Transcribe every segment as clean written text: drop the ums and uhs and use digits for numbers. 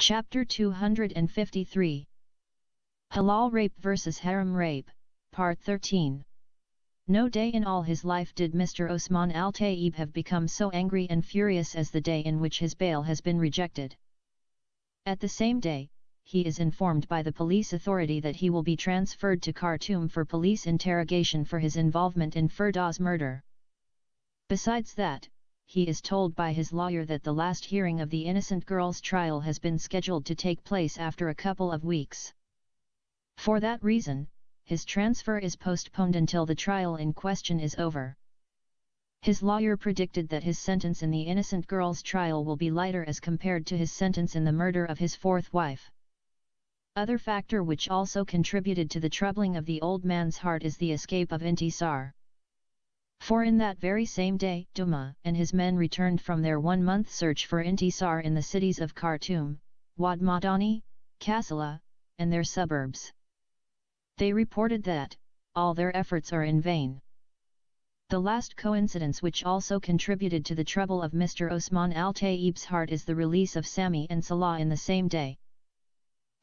Chapter 253 Halal Rape vs Haram Rape, Part 13. No day in all his life did Mr. Osman Al-Taib have become so angry and furious as the day in which his bail has been rejected. At the same day, he is informed by the police authority that he will be transferred to Khartoum for police interrogation for his involvement in Firda's murder. Besides that, he is told by his lawyer that the last hearing of the innocent girl's trial has been scheduled to take place after a couple of weeks. For that reason, his transfer is postponed until the trial in question is over. His lawyer predicted that his sentence in the innocent girl's trial will be lighter as compared to his sentence in the murder of his fourth wife. Other factor which also contributed to the troubling of the old man's heart is the escape of Intisar. For in that very same day, Duma and his men returned from their 1-month search for Intisar in the cities of Khartoum, Wad Madani, Kassala, and their suburbs. They reported that all their efforts are in vain. The last coincidence which also contributed to the trouble of Mr. Osman Al-Taib's heart is the release of Sami and Salah in the same day.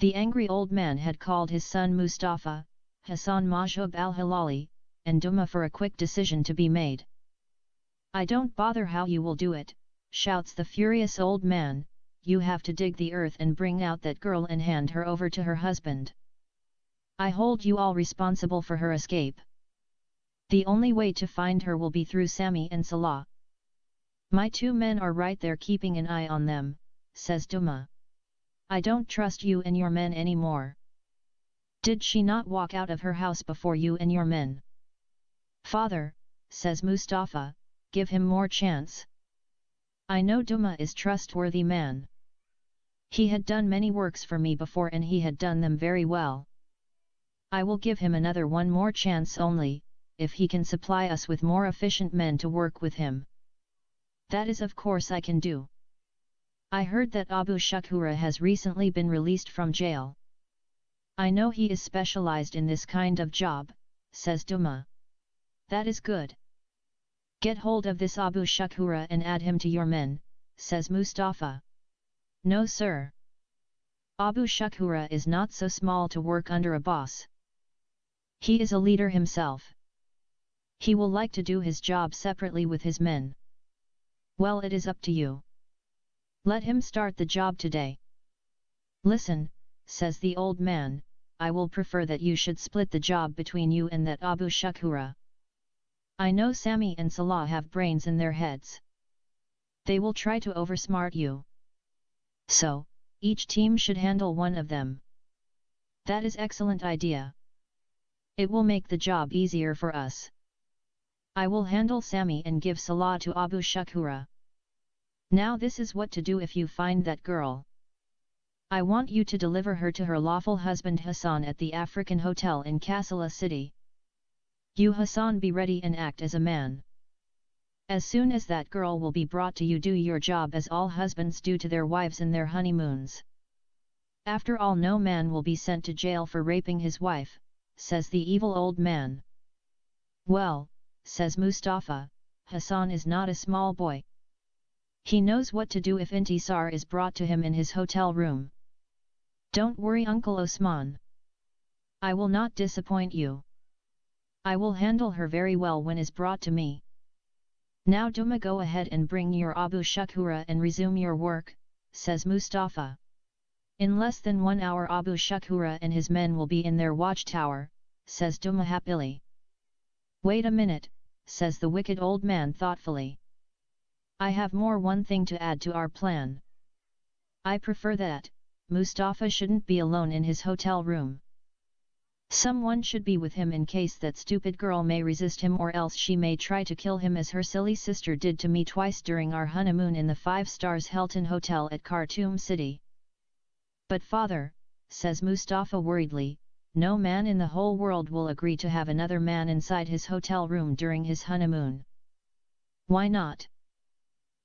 The angry old man had called his son Mustafa, Hassan Mahjoub al-Hilali, and Duma for a quick decision to be made. "I don't bother how you will do it," shouts the furious old man, "you have to dig the earth and bring out that girl and hand her over to her husband. I hold you all responsible for her escape. The only way to find her will be through Sami and Salah. My 2 men are right there keeping an eye on them," says Duma. "I don't trust you and your men anymore. Did she not walk out of her house before you and your men?" "Father," says Mustafa, "give him more chance. I know Duma is trustworthy man. He had done many works for me before and he had done them very well. I will give him another 1 more chance only, if he can supply us with more efficient men to work with him. That is of course I can do. I heard that Abu Shakura has recently been released from jail. I know he is specialized in this kind of job," says Duma. "That is good. Get hold of this Abu Shakura and add him to your men," says Mustafa. "No sir. Abu Shakura is not so small to work under a boss. He is a leader himself. He will like to do his job separately with his men. Well, it is up to you. Let him start the job today." "Listen," says the old man, "I will prefer that you should split the job between you and that Abu Shakura. I know Sami and Salah have brains in their heads. They will try to oversmart you. So, each team should handle one of them." "That is excellent idea. It will make the job easier for us. I will handle Sami and give Salah to Abu Shakura. Now this is what to do if you find that girl. I want you to deliver her to her lawful husband Hassan at the African Hotel in Kassala city. You Hassan be ready and act as a man. As soon as that girl will be brought to you, do your job as all husbands do to their wives in their honeymoons. After all, no man will be sent to jail for raping his wife," says the evil old man. "Well," says Mustafa, "Hassan is not a small boy. He knows what to do if Intisar is brought to him in his hotel room. Don't worry, Uncle Osman. I will not disappoint you. I will handle her very well when is brought to me. Now Duma, go ahead and bring your Abu Shakura and resume your work," says Mustafa. "In less than 1 hour Abu Shakura and his men will be in their watchtower," says Duma happily. "Wait a minute," says the wicked old man thoughtfully. "I have one thing to add to our plan. I prefer that Mustafa shouldn't be alone in his hotel room. Someone should be with him in case that stupid girl may resist him, or else she may try to kill him as her silly sister did to me twice during our honeymoon in the 5 stars Hilton Hotel at Khartoum City." "But father," says Mustafa worriedly, "no man in the whole world will agree to have another man inside his hotel room during his honeymoon." "Why not?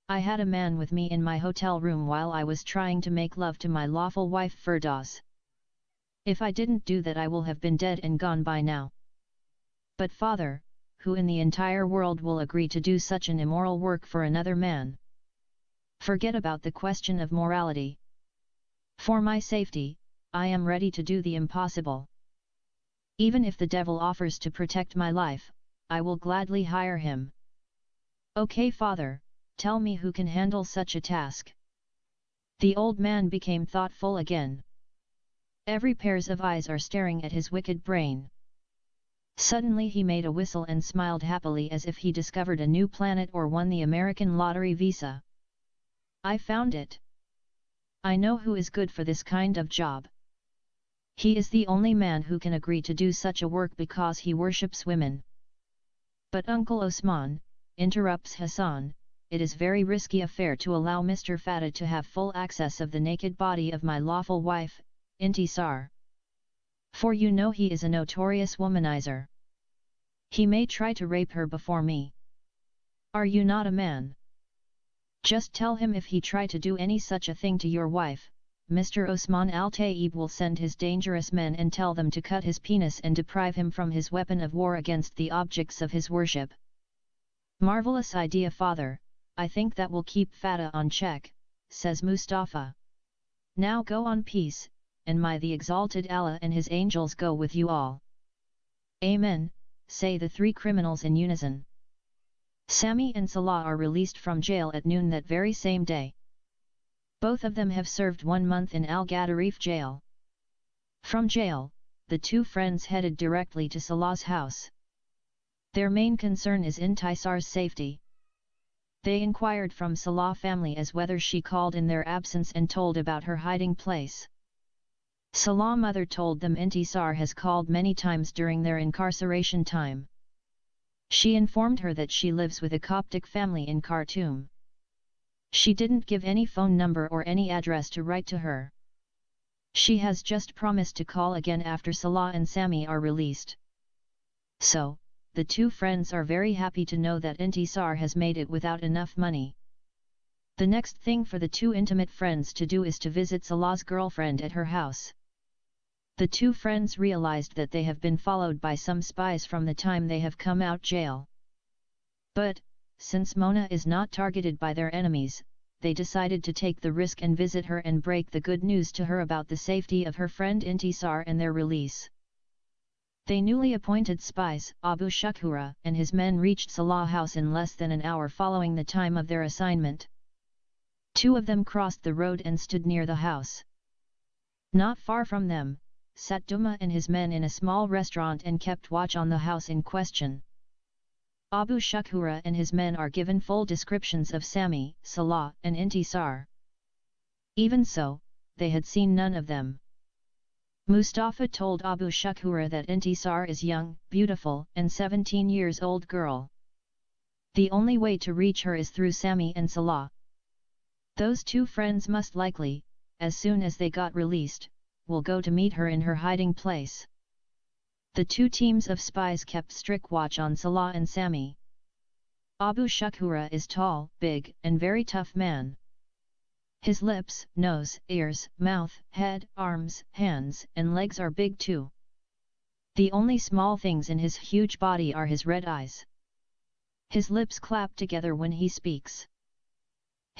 I had a man with me in my hotel room while I was trying to make love to my lawful wife Firdaus. If I didn't do that, I will have been dead and gone by now." "But father, who in the entire world will agree to do such an immoral work for another man? Forget about the question of morality. For my safety, I am ready to do the impossible. Even if the devil offers to protect my life, I will gladly hire him. Okay, father, tell me who can handle such a task. The old man became thoughtful again. Every pairs of eyes are staring at his wicked brain. Suddenly he made a whistle and smiled happily as if he discovered a new planet or won the American lottery visa. I found it. I know who is good for this kind of job. He is the only man who can agree to do such a work because he worships women. But Uncle Osman, interrupts Hassan, it is very risky affair to allow Mr. Fata to have full access of the naked body of my lawful wife, Intisar. For you know he is a notorious womanizer. He may try to rape her before me. Are you not a man? Just tell him if he try to do any such a thing to your wife, Mr. Osman Al-Taib will send his dangerous men and tell them to cut his penis and deprive him from his weapon of war against the objects of his worship. Marvelous idea, father, I think that will keep Fata on check, says Mustafa. Now go on peace, and may the exalted Allah and his angels go with you all. Amen, say the three criminals in unison. Sami and Salah are released from jail at noon that very same day. Both of them have served 1 month in Al-Gadarif jail. From jail, the two friends headed directly to Salah's house. Their main concern is Intisar's safety. They inquired from Salah family as whether she called in their absence and told about her hiding place. Salah mother told them Intisar has called many times during their incarceration time. She informed her that she lives with a Coptic family in Khartoum. She didn't give any phone number or any address to write to her. She has just promised to call again after Salah and Sami are released. So, the two friends are very happy to know that Intisar has made it without enough money. The next thing for the two intimate friends to do is to visit Salah's girlfriend at her house. The two friends realized that they have been followed by some spies from the time they have come out jail. But, since Mona is not targeted by their enemies, they decided to take the risk and visit her and break the good news to her about the safety of her friend Intisar and their release. They newly appointed spies, Abu Shakura and his men reached Salah's house in less than an hour following the time of their assignment. Two of them crossed the road and stood near the house. Not far from them, sat Duma and his men in a small restaurant and kept watch on the house in question. Abu Shakura and his men are given full descriptions of Sami, Salah and Intisar. Even so, they had seen none of them. Mustafa told Abu Shakura that Intisar is young, beautiful and 17 years old girl. The only way to reach her is through Sami and Salah. Those two friends must likely, as soon as they got released, will go to meet her in her hiding place. The two teams of spies kept strict watch on Salah and Sami. Abu Shakura is tall, big and very tough man. His lips, nose, ears, mouth, head, arms, hands and legs are big too. The only small things in his huge body are his red eyes. His lips clap together when he speaks.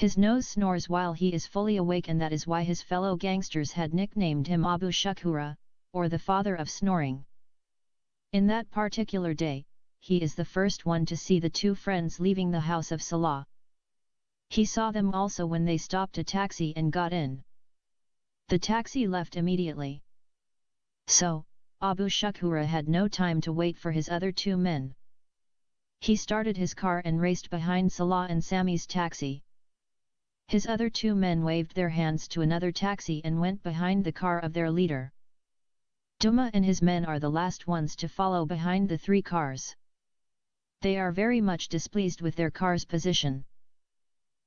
His nose snores while he is fully awake, and that is why his fellow gangsters had nicknamed him Abu Shakura, or the father of snoring. In that particular day, he is the first one to see the two friends leaving the house of Salah. He saw them also when they stopped a taxi and got in. The taxi left immediately. So, Abu Shakura had no time to wait for his other two men. He started his car and raced behind Salah and Sami's taxi. His other two men waved their hands to another taxi and went behind the car of their leader. Duma and his men are the last ones to follow behind the three cars. They are very much displeased with their car's position.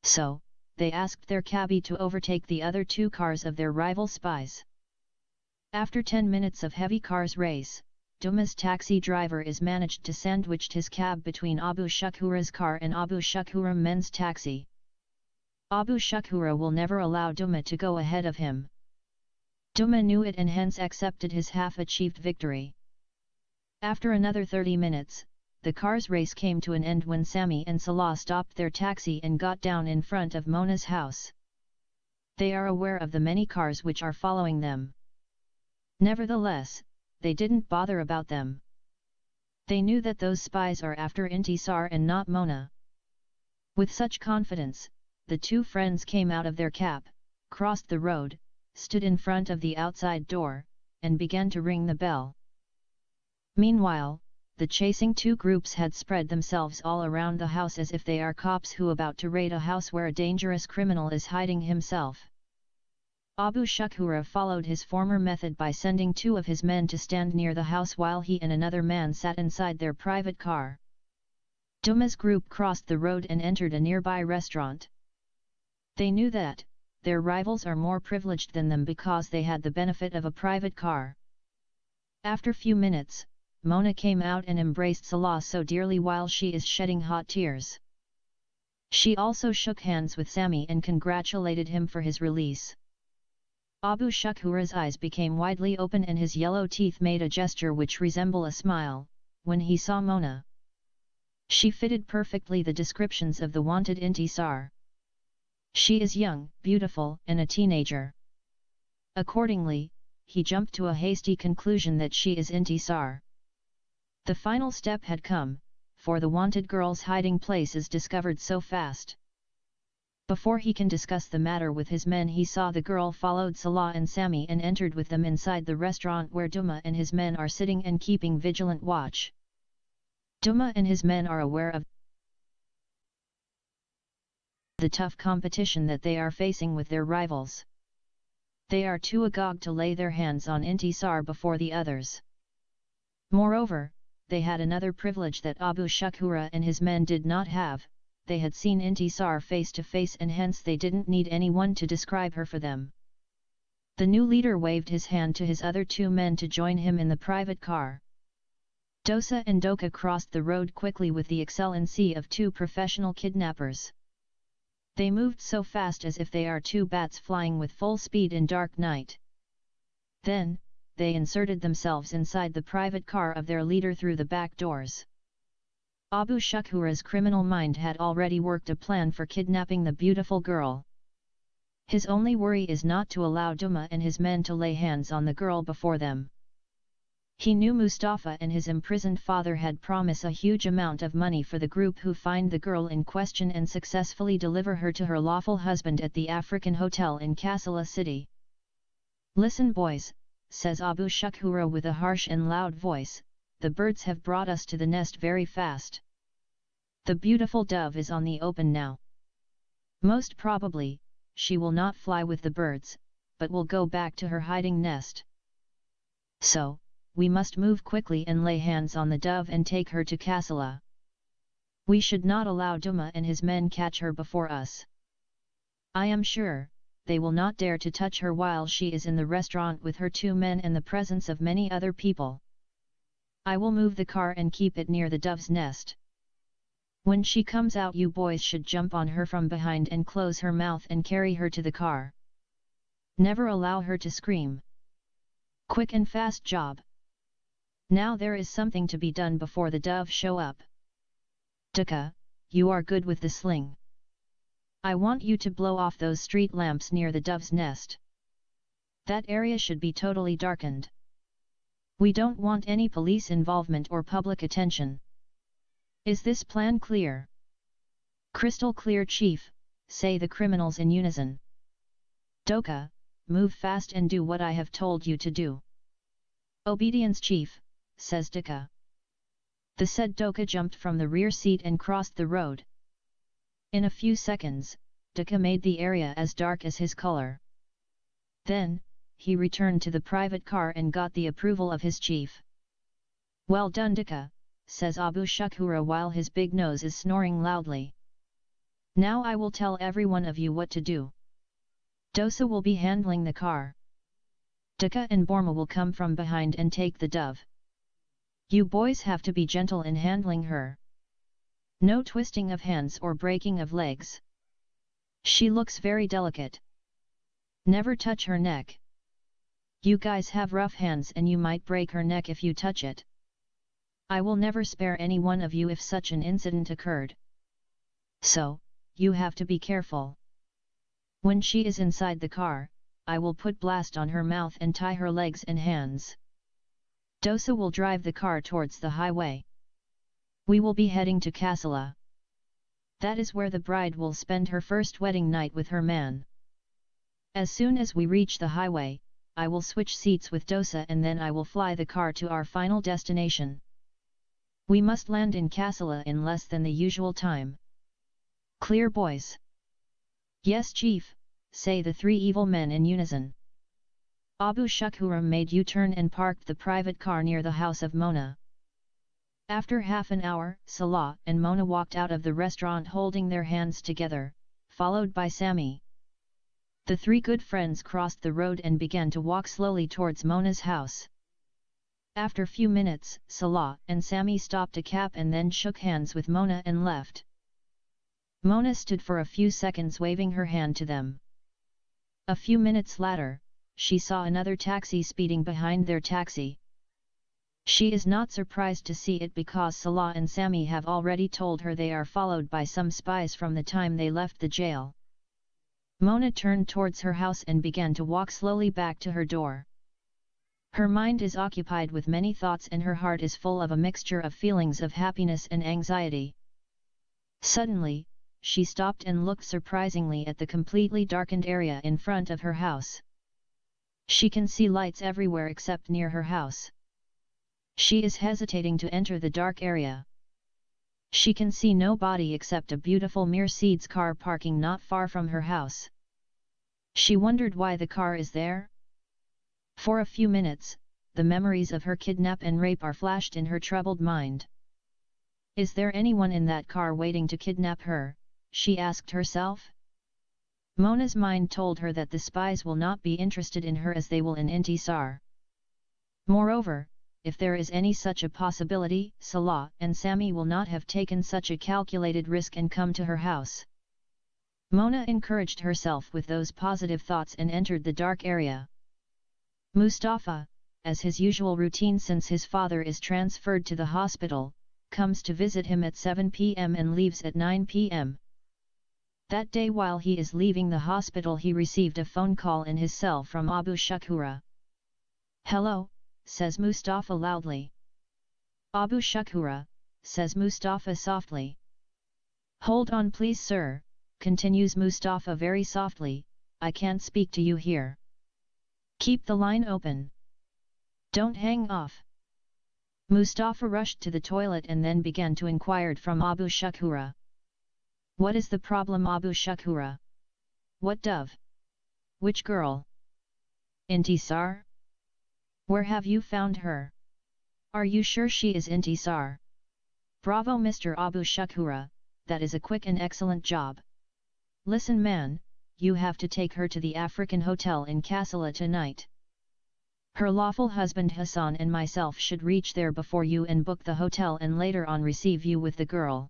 So, they asked their cabbie to overtake the other two cars of their rival spies. After 10 minutes of heavy cars race, Duma's taxi driver is managed to sandwich his cab between Abu Shakura's car and Abu Shakura men's taxi. Abu Shakura will never allow Duma to go ahead of him. Duma knew it and hence accepted his half-achieved victory. After another 30 minutes, the car's race came to an end when Sami and Salah stopped their taxi and got down in front of Mona's house. They are aware of the many cars which are following them. Nevertheless, they didn't bother about them. They knew that those spies are after Intisar and not Mona. With such confidence, the two friends came out of their cab, crossed the road, stood in front of the outside door, and began to ring the bell. Meanwhile, the chasing two groups had spread themselves all around the house as if they are cops who about to raid a house where a dangerous criminal is hiding himself. Abu Shakhura followed his former method by sending two of his men to stand near the house while he and another man sat inside their private car. Duma's group crossed the road and entered a nearby restaurant. They knew that their rivals are more privileged than them because they had the benefit of a private car. After few minutes, Mona came out and embraced Salah so dearly while she is shedding hot tears. She also shook hands with Sami and congratulated him for his release. Abu Shakhura's eyes became widely open and his yellow teeth made a gesture which resembled a smile, when he saw Mona. She fitted perfectly the descriptions of the wanted Intisar. She is young, beautiful, and a teenager. Accordingly, he jumped to a hasty conclusion that she is Intisar. The final step had come, for the wanted girl's hiding place is discovered so fast. Before he can discuss the matter with his men, he saw the girl followed Salah and Sami and entered with them inside the restaurant where Duma and his men are sitting and keeping vigilant watch. Duma and his men are aware of the tough competition that they are facing with their rivals. They are too agog to lay their hands on Intisar before the others. Moreover, they had another privilege that Abu Shakhura and his men did not have. They had seen Intisar face to face and hence they didn't need anyone to describe her for them. The new leader waved his hand to his other two men to join him in the private car. Dosa and Doka crossed the road quickly with the excellency of two professional kidnappers. They moved so fast as if they are two bats flying with full speed in dark night. Then, they inserted themselves inside the private car of their leader through the back doors. Abu Shakhura's criminal mind had already worked a plan for kidnapping the beautiful girl. His only worry is not to allow Duma and his men to lay hands on the girl before them. He knew Mustafa and his imprisoned father had promised a huge amount of money for the group who find the girl in question and successfully deliver her to her lawful husband at the African Hotel in Kassala city. "Listen boys," says Abu Shakhura with a harsh and loud voice, "the birds have brought us to the nest very fast. The beautiful dove is on the open now. Most probably, she will not fly with the birds, but will go back to her hiding nest. So, we must move quickly and lay hands on the dove and take her to Kassala. We should not allow Duma and his men catch her before us. I am sure, they will not dare to touch her while she is in the restaurant with her two men and the presence of many other people. I will move the car and keep it near the dove's nest. When she comes out, you boys should jump on her from behind and close her mouth and carry her to the car. Never allow her to scream. Quick and fast job. Now there is something to be done before the dove show up. Duka, you are good with the sling. I want you to blow off those street lamps near the dove's nest. That area should be totally darkened. We don't want any police involvement or public attention. Is this plan clear?" "Crystal clear, Chief," say the criminals in unison. "Doka, move fast and do what I have told you to do." "Obedience, Chief," says Doka. The said Doka jumped from the rear seat and crossed the road. In a few seconds, Doka made the area as dark as his color. Then, he returned to the private car and got the approval of his chief. "Well done, Doka," says Abu Shakhura while his big nose is snoring loudly. "Now I will tell every one of you what to do. Dosa will be handling the car. Doka and Borma will come from behind and take the dove. You boys have to be gentle in handling her. No twisting of hands or breaking of legs. She looks very delicate. Never touch her neck. You guys have rough hands and you might break her neck if you touch it. I will never spare any one of you if such an incident occurred. So, you have to be careful. When she is inside the car, I will put blast on her mouth and tie her legs and hands. Dosa will drive the car towards the highway. We will be heading to Kassala. That is where the bride will spend her first wedding night with her man. As soon as we reach the highway, I will switch seats with Dosa and then I will fly the car to our final destination. We must land in Kassala in less than the usual time. Clear, boys? Yes, chief, say the three evil men in unison. Abu Shakhura made U-turn and parked the private car near the house of Mona. After half an hour, Salah and Mona walked out of the restaurant holding their hands together, followed by Sammy. The three good friends crossed the road and began to walk slowly towards Mona's house. After few minutes, Salah and Sammy stopped a cab and then shook hands with Mona and left. Mona stood for a few seconds waving her hand to them. A few minutes later, she saw another taxi speeding behind their taxi. She is not surprised to see it because Salah and Sammy have already told her they are followed by some spies from the time they left the jail. Mona turned towards her house and began to walk slowly back to her door. Her mind is occupied with many thoughts and her heart is full of a mixture of feelings of happiness and anxiety. Suddenly, she stopped and looked surprisingly at the completely darkened area in front of her house. She can see lights everywhere except near her house. She is hesitating to enter the dark area. She can see nobody except a beautiful Mercedes car parking not far from her house. She wondered why the car is there. For a few minutes, the memories of her kidnap and rape are flashed in her troubled mind. Is there anyone in that car waiting to kidnap her? She asked herself. Mona's mind told her that the spies will not be interested in her as they will in Intisar. Moreover, if there is any such a possibility, Salah and Sammy will not have taken such a calculated risk and come to her house. Mona encouraged herself with those positive thoughts and entered the dark area. Mustafa, as his usual routine since his father is transferred to the hospital, comes to visit him at 7 p.m. and leaves at 9 p.m. That day while he is leaving the hospital he received a phone call in his cell from Abu Shakhura. "Hello," says Mustafa loudly. "Abu Shakhura," says Mustafa softly. "Hold on please sir," continues Mustafa very softly, "I can't speak to you here. Keep the line open. Don't hang off." Mustafa rushed to the toilet and then began to inquire from Abu Shakhura. "What is the problem Abu Shakhura? What dove? Which girl? Intisar? Where have you found her? Are you sure she is Intisar?" "Bravo Mr. Abu Shakhura, that is a quick and excellent job. Listen man, you have to take her to the African Hotel in Kassala tonight. Her lawful husband Hassan and myself should reach there before you and book the hotel and later on receive you with the girl.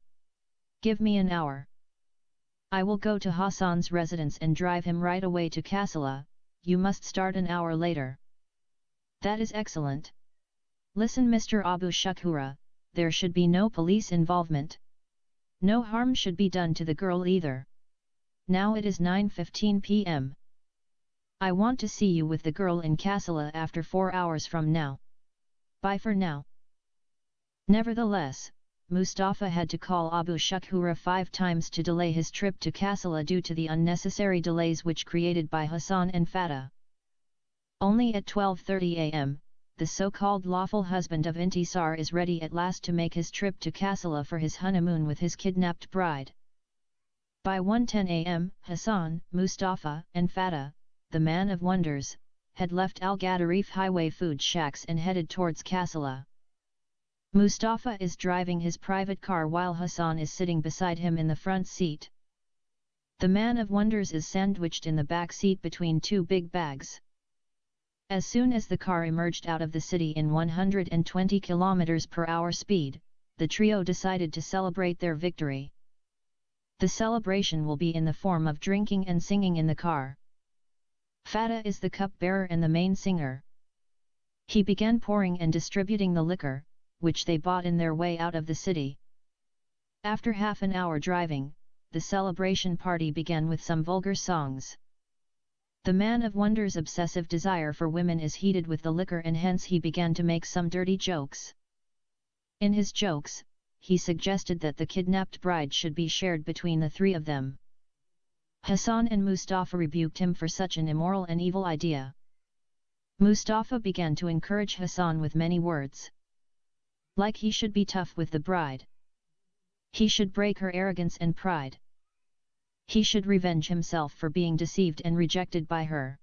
Give me an hour. I will go to Hassan's residence and drive him right away to Kassala, you must start an hour later." "That is excellent. Listen Mr. Abu Shakhura, there should be no police involvement. No harm should be done to the girl either. Now it is 9:15 p.m. I want to see you with the girl in Kassala after 4 hours from now. Bye for now." Nevertheless, Mustafa had to call Abu Shakhura 5 times to delay his trip to Kassala due to the unnecessary delays which created by Hassan and Fatah. Only at 12:30 am, the so-called lawful husband of Intisar is ready at last to make his trip to Kassala for his honeymoon with his kidnapped bride. By 1:10 am, Hassan, Mustafa, and Fatah, the man of wonders, had left Al-Gadarif highway food shacks and headed towards Kassala. Mustafa is driving his private car while Hassan is sitting beside him in the front seat. The man of wonders is sandwiched in the back seat between 2 big bags. As soon as the car emerged out of the city in 120 km/h speed, the trio decided to celebrate their victory. The celebration will be in the form of drinking and singing in the car. Fatah is the cup-bearer and the main singer. He began pouring and distributing the liquor, which they bought in their way out of the city. After half an hour driving, the celebration party began with some vulgar songs. The man of wonder's obsessive desire for women is heated with the liquor, and hence he began to make some dirty jokes. In his jokes, he suggested that the kidnapped bride should be shared between the three of them. Hassan and Mustafa rebuked him for such an immoral and evil idea. Mustafa began to encourage Hassan with many words. Like he should be tough with the bride. He should break her arrogance and pride. He should revenge himself for being deceived and rejected by her.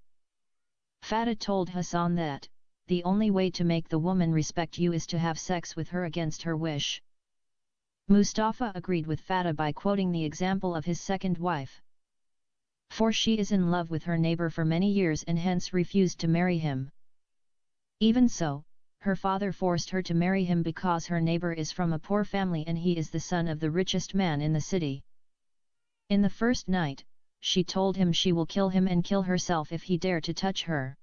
Fatah told Hassan that, the only way to make the woman respect you is to have sex with her against her wish. Mustafa agreed with Fatah by quoting the example of his second wife. For she is in love with her neighbor for many years and hence refused to marry him. Even so, her father forced her to marry him because her neighbor is from a poor family and he is the son of the richest man in the city. In the first night, she told him she will kill him and kill herself if he dare to touch her.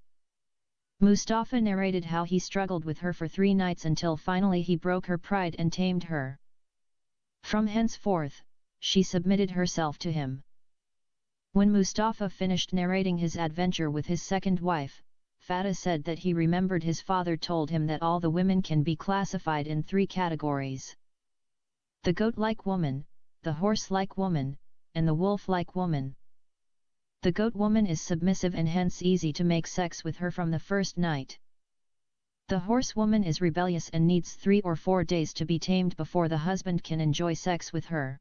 Mustafa narrated how he struggled with her for 3 nights until finally he broke her pride and tamed her. From henceforth, she submitted herself to him. When Mustafa finished narrating his adventure with his second wife, Fatah said that he remembered his father told him that all the women can be classified in 3 categories. The goat-like woman, the horse-like woman, and the wolf-like woman. The goat woman is submissive and hence easy to make sex with her from the first night. The horse woman is rebellious and needs 3 or 4 days to be tamed before the husband can enjoy sex with her.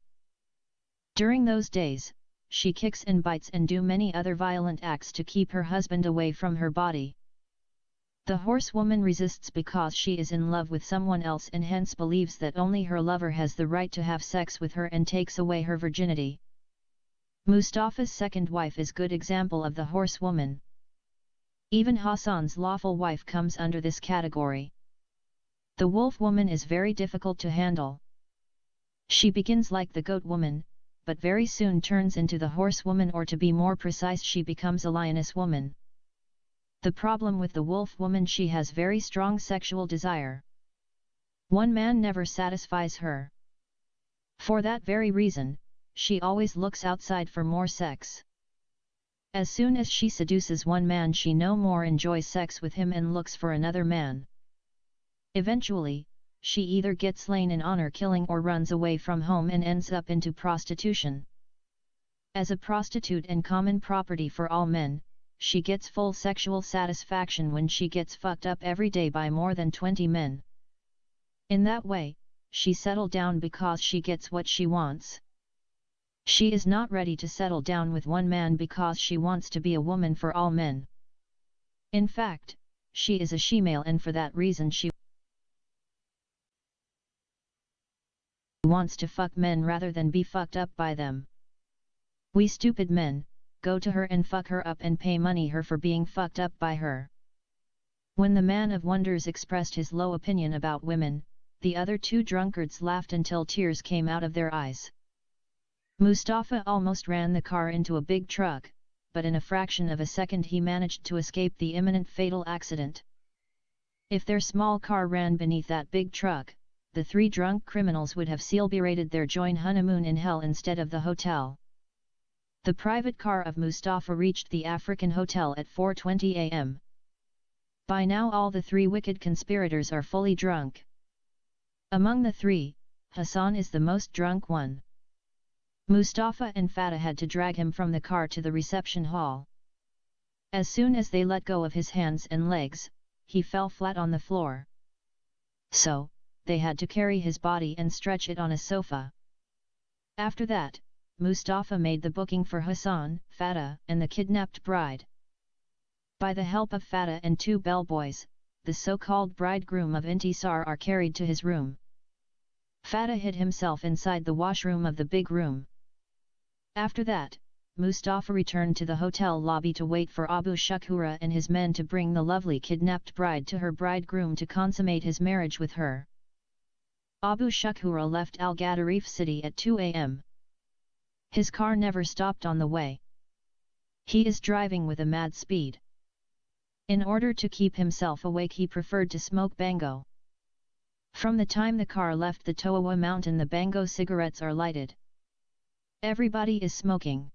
During those days, she kicks and bites and do many other violent acts to keep her husband away from her body. The horsewoman resists because she is in love with someone else and hence believes that only her lover has the right to have sex with her and takes away her virginity. Mustafa's second wife is a good example of the horsewoman. Even Hassan's lawful wife comes under this category. The wolf woman is very difficult to handle. She begins like the goat woman, but very soon turns into the horse woman, or to be more precise, she becomes a lioness woman. The problem with the wolf woman, she has very strong sexual desire. One man never satisfies her. For that very reason, she always looks outside for more sex. As soon as she seduces one man, she no more enjoys sex with him and looks for another man. Eventually, she either gets slain in honor killing or runs away from home and ends up into prostitution. As a prostitute and common property for all men, she gets full sexual satisfaction when she gets fucked up every day by more than 20 men. In that way, she settled down because she gets what she wants. She is not ready to settle down with one man because she wants to be a woman for all men. In fact, she is a she-male, and for that reason she wants to fuck men rather than be fucked up by them. We stupid men, go to her and fuck her up and pay money her for being fucked up by her. When the man of wonders expressed his low opinion about women, the other 2 drunkards laughed until tears came out of their eyes. Mustafa almost ran the car into a big truck, but in a fraction of a second he managed to escape the imminent fatal accident. If their small car ran beneath that big truck, the 3 drunk criminals would have celebrated their joint honeymoon in hell instead of the hotel. The private car of Mustafa reached the African hotel at 4:20 a.m. By now all the 3 wicked conspirators are fully drunk. Among the 3, Hassan is the most drunk one. Mustafa and Fatah had to drag him from the car to the reception hall. As soon as they let go of his hands and legs, he fell flat on the floor. So, they had to carry his body and stretch it on a sofa. After that, Mustafa made the booking for Hassan, Fatah, and the kidnapped bride. By the help of Fatah and 2 bellboys, the so-called bridegroom of Intisar are carried to his room. Fatah hid himself inside the washroom of the big room. After that, Mustafa returned to the hotel lobby to wait for Abu Shakura and his men to bring the lovely kidnapped bride to her bridegroom to consummate his marriage with her. Abu Shakura left Al-Gadarif city at 2 a.m. His car never stopped on the way. He is driving with a mad speed. In order to keep himself awake, he preferred to smoke bango. From the time the car left the Toawa mountain, the bango cigarettes are lighted. Everybody is smoking.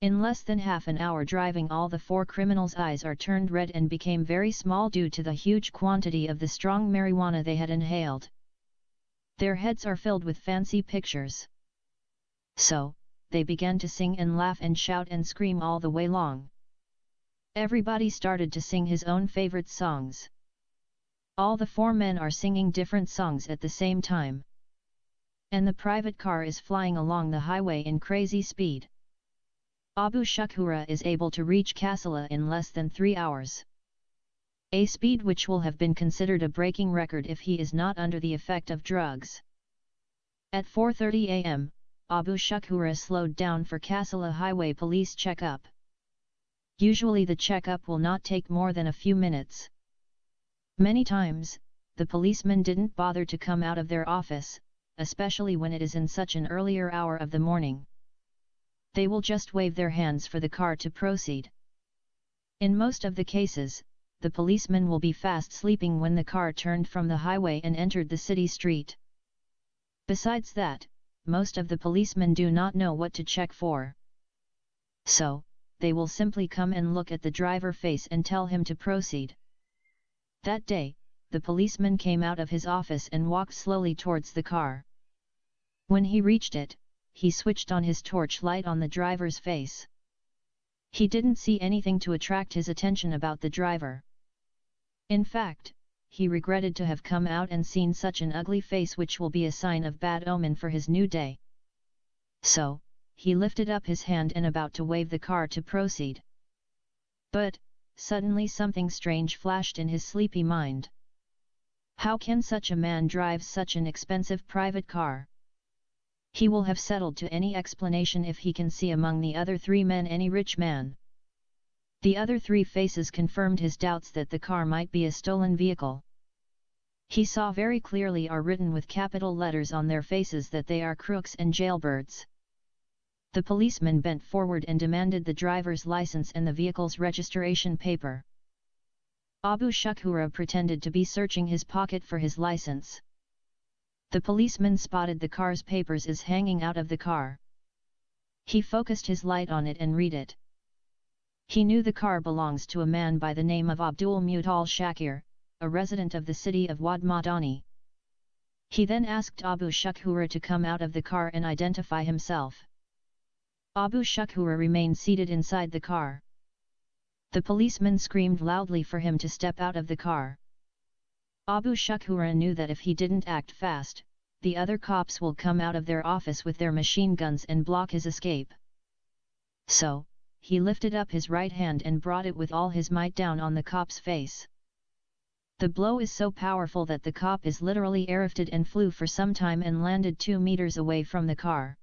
In less than half an hour driving, all the 4 criminals' eyes are turned red and became very small due to the huge quantity of the strong marijuana they had inhaled. Their heads are filled with fancy pictures. So, they began to sing and laugh and shout and scream all the way long. Everybody started to sing his own favorite songs. All the 4 men are singing different songs at the same time. And the private car is flying along the highway in crazy speed. Abu Shakura is able to reach Kassala in less than 3 hours. A speed which will have been considered a breaking record if he is not under the effect of drugs. At 4:30 am, Abu Shakura slowed down for Kassala Highway Police checkup. Usually the checkup will not take more than a few minutes. Many times, the policemen didn't bother to come out of their office, especially when it is in such an earlier hour of the morning. They will just wave their hands for the car to proceed. In most of the cases, the policeman will be fast sleeping when the car turned from the highway and entered the city street. Besides that, most of the policemen do not know what to check for. So, they will simply come and look at the driver's face and tell him to proceed. That day, the policeman came out of his office and walked slowly towards the car. When he reached it, he switched on his torch light on the driver's face. He didn't see anything to attract his attention about the driver. In fact, he regretted to have come out and seen such an ugly face, which will be a sign of bad omen for his new day. So, he lifted up his hand and about to wave the car to proceed. But, suddenly something strange flashed in his sleepy mind. How can such a man drive such an expensive private car? He will have settled to any explanation if he can see among the other 3 men any rich man. The other 3 faces confirmed his doubts that the car might be a stolen vehicle. He saw very clearly are written with capital letters on their faces that they are crooks and jailbirds. The policeman bent forward and demanded the driver's license and the vehicle's registration paper. Abu Shakura pretended to be searching his pocket for his license. The policeman spotted the car's papers as hanging out of the car. He focused his light on it and read it. He knew the car belongs to a man by the name of Abdul Mutal Shakir, a resident of the city of Wad Madani. He then asked Abu Shakura to come out of the car and identify himself. Abu Shakura remained seated inside the car. The policeman screamed loudly for him to step out of the car. Abu Shakura knew that if he didn't act fast, the other cops will come out of their office with their machine guns and block his escape. So, he lifted up his right hand and brought it with all his might down on the cop's face. The blow is so powerful that the cop is literally airlifted and flew for some time and landed 2 meters away from the car.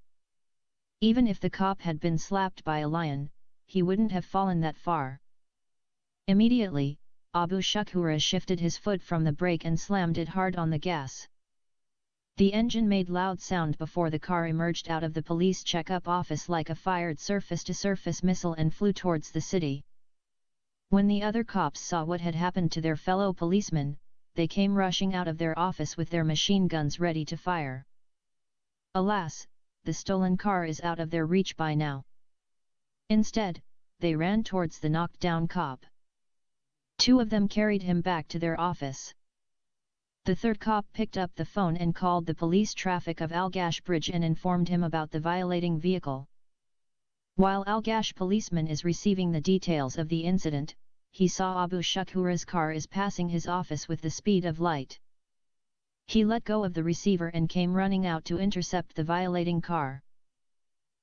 Even if the cop had been slapped by a lion, he wouldn't have fallen that far. Immediately, Abu Shakura shifted his foot from the brake and slammed it hard on the gas. The engine made loud sound before the car emerged out of the police checkup office like a fired surface-to-surface missile and flew towards the city. When the other cops saw what had happened to their fellow policemen, they came rushing out of their office with their machine guns ready to fire. Alas, the stolen car is out of their reach by now. Instead, they ran towards the knocked-down cop. 2 of them carried him back to their office. The 3rd cop picked up the phone and called the police traffic of Al-Gash Bridge and informed him about the violating vehicle. While Al-Gash policeman is receiving the details of the incident, he saw Abu Shakura's car is passing his office with the speed of light. He let go of the receiver and came running out to intercept the violating car.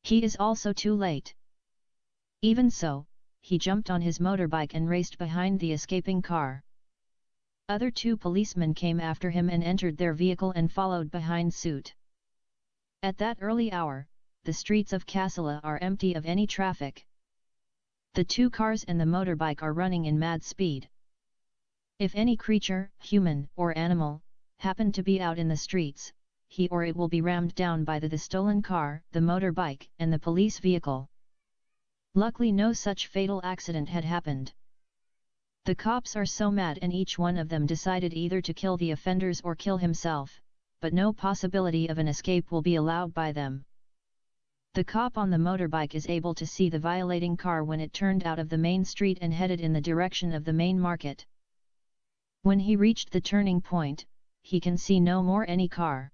He is also too late. Even so, he jumped on his motorbike and raced behind the escaping car. Other 2 policemen came after him and entered their vehicle and followed behind suit. At that early hour, the streets of Kassala are empty of any traffic. The 2 cars and the motorbike are running in mad speed. If any creature, human or animal, happen to be out in the streets, he or it will be rammed down by the stolen car, the motorbike, and the police vehicle. Luckily no such fatal accident had happened. The cops are so mad and each one of them decided either to kill the offenders or kill himself, but no possibility of an escape will be allowed by them. The cop on the motorbike is able to see the violating car when it turned out of the main street and headed in the direction of the main market. When he reached the turning point, he can see no more any car.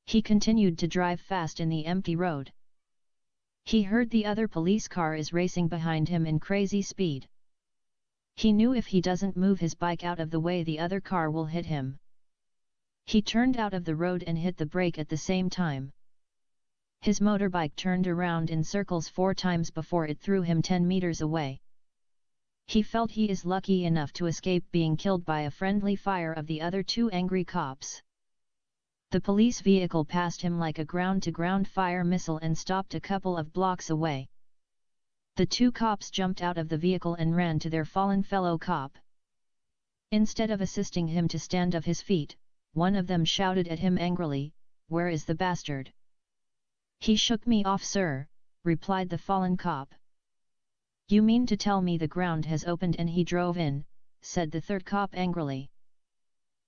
He continued to drive fast in the empty road. He heard the other police car is racing behind him in crazy speed. He knew if he doesn't move his bike out of the way, the other car will hit him. He turned out of the road and hit the brake at the same time. His motorbike turned around in circles 4 times before it threw him 10 meters away. He felt he is lucky enough to escape being killed by a friendly fire of the other 2 angry cops. The police vehicle passed him like a ground-to-ground fire missile and stopped a couple of blocks away. The 2 cops jumped out of the vehicle and ran to their fallen fellow cop. Instead of assisting him to stand on his feet, one of them shouted at him angrily, "Where is the bastard?" "He shook me off, sir," replied the fallen cop. "You mean to tell me the ground has opened and he drove in?" said the third cop angrily.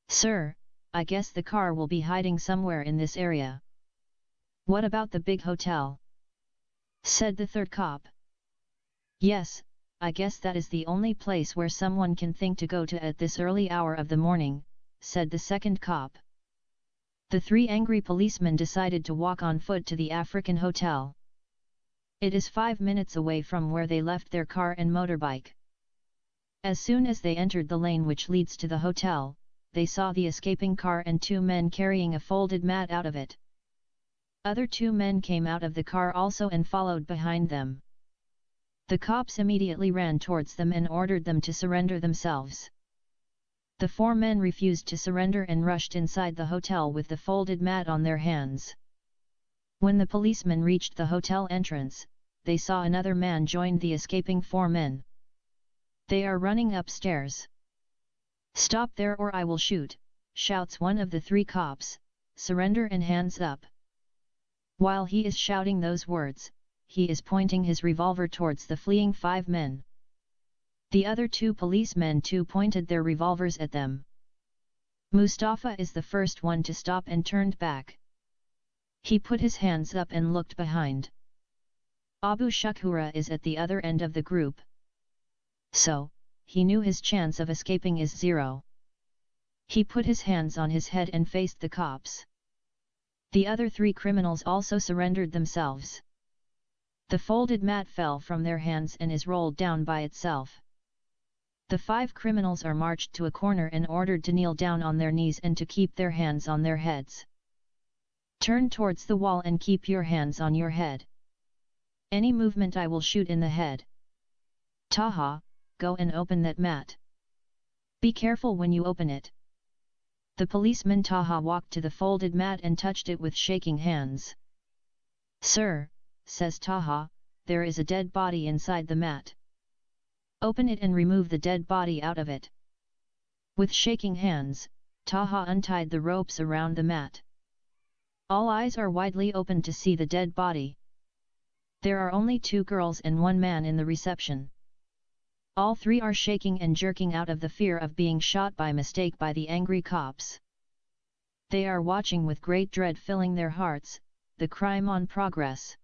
"Sir, I guess the car will be hiding somewhere in this area." "What about the big hotel?" said the third cop. "Yes, I guess that is the only place where someone can think to go to at this early hour of the morning," said the second cop. The 3 angry policemen decided to walk on foot to the African Hotel. It is 5 minutes away from where they left their car and motorbike. As soon as they entered the lane which leads to the hotel, they saw the escaping car and 2 men carrying a folded mat out of it. Other 2 men came out of the car also and followed behind them. The cops immediately ran towards them and ordered them to surrender themselves. The 4 men refused to surrender and rushed inside the hotel with the folded mat on their hands. When the policemen reached the hotel entrance, they saw another man join the escaping 4 men. "They are running upstairs." "Stop there or I will shoot," shouts one of the 3 cops, "Surrender and hands up." While he is shouting those words, he is pointing his revolver towards the fleeing 5 men. The other 2 policemen too pointed their revolvers at them. Mustafa is the first one to stop and turned back. He put his hands up and looked behind. Abu Shakura is at the other end of the group. So, he knew his chance of escaping is 0. He put his hands on his head and faced the cops. The other 3 criminals also surrendered themselves. The folded mat fell from their hands and is rolled down by itself. The 5 criminals are marched to a corner and ordered to kneel down on their knees and to keep their hands on their heads. "Turn towards the wall and keep your hands on your head. Any movement I will shoot in the head. Taha, go and open that mat. Be careful when you open it." The policeman Taha walked to the folded mat and touched it with shaking hands. "Sir," says Taha, "there is a dead body inside the mat. Open it and remove the dead body out of it." With shaking hands, Taha untied the ropes around the mat. All eyes are widely open to see the dead body. There are only 2 girls and 1 man in the reception. All 3 are shaking and jerking out of the fear of being shot by mistake by the angry cops. They are watching with great dread filling their hearts, the crime on progress.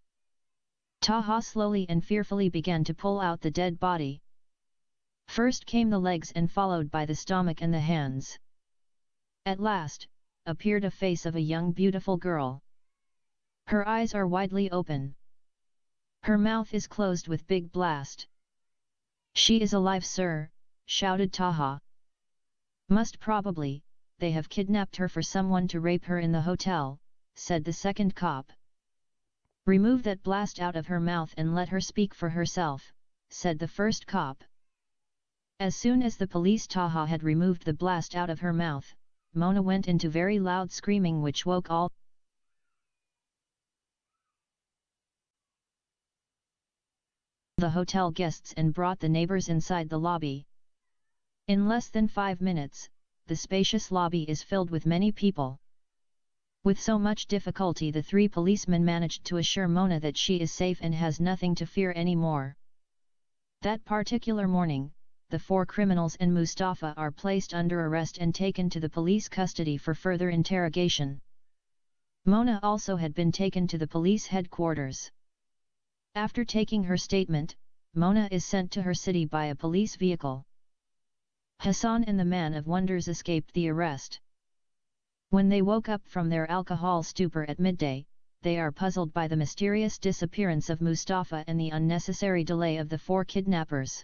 Taha slowly and fearfully began to pull out the dead body. First came the legs and followed by the stomach and the hands. At last, appeared a face of a young beautiful girl. Her eyes are widely open. Her mouth is closed with big blast. "She is alive, sir," shouted Taha. "Most probably, they have kidnapped her for someone to rape her in the hotel," said the second cop. "Remove that blast out of her mouth and let her speak for herself," said the first cop. As soon as the police Taha had removed the blast out of her mouth, Mona went into very loud screaming which woke all the hotel guests and brought the neighbors inside the lobby. In less than 5 minutes, the spacious lobby is filled with many people. With so much difficulty the 3 policemen managed to assure Mona that she is safe and has nothing to fear anymore. That particular morning, the 4 criminals and Mustafa are placed under arrest and taken to the police custody for further interrogation. Mona also had been taken to the police headquarters. After taking her statement, Mona is sent to her city by a police vehicle. Hassan and the man of wonders escaped the arrest. When they woke up from their alcohol stupor at midday, they are puzzled by the mysterious disappearance of Mustafa and the unnecessary delay of the 4 kidnappers.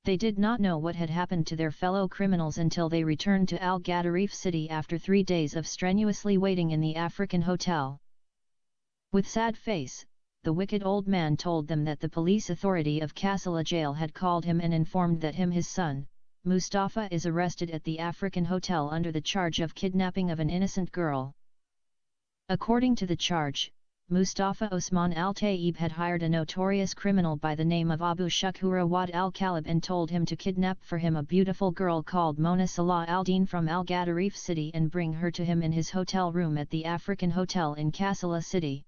They did not know what had happened to their fellow criminals until they returned to Al Gadarif city after 3 days of strenuously waiting in the African hotel. With sad face, the wicked old man told them that the police authority of Kassala jail had called him and informed that his son, Mustafa, is arrested at the African hotel under the charge of kidnapping of an innocent girl. According to the charge, Mustafa Osman Al-Tayyib had hired a notorious criminal by the name of Abu Shukhura Wad Al-Kalib and told him to kidnap for him a beautiful girl called Mona Salah al-Din from Al Gadarif city and bring her to him in his hotel room at the African hotel in Kassala city.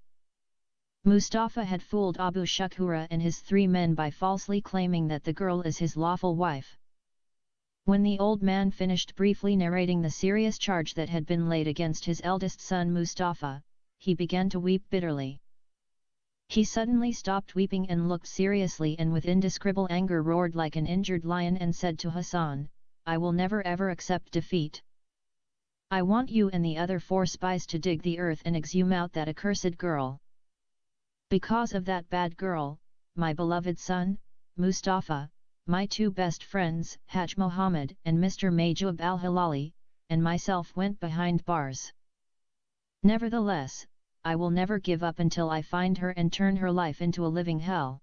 Mustafa had fooled Abu Shukhura and his 3 men by falsely claiming that the girl is his lawful wife. When the old man finished briefly narrating the serious charge that had been laid against his eldest son Mustafa, he began to weep bitterly. He suddenly stopped weeping and looked seriously and with indescribable anger roared like an injured lion and said to Hassan, "I will never ever accept defeat. I want you and the other 4 spies to dig the earth and exhume out that accursed girl. Because of that bad girl, my beloved son, Mustafa, my 2 best friends, Haj Mohammed and Mr. Majub al-Halali, and myself went behind bars. Nevertheless, I will never give up until I find her and turn her life into a living hell.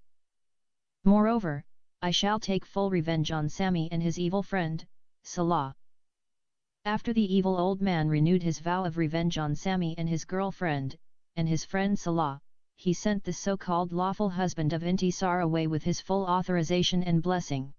Moreover, I shall take full revenge on Sami and his evil friend, Salah." After the evil old man renewed his vow of revenge on Sami and his girlfriend, and his friend Salah, he sent the so-called lawful husband of Intisar away with his full authorization and blessing.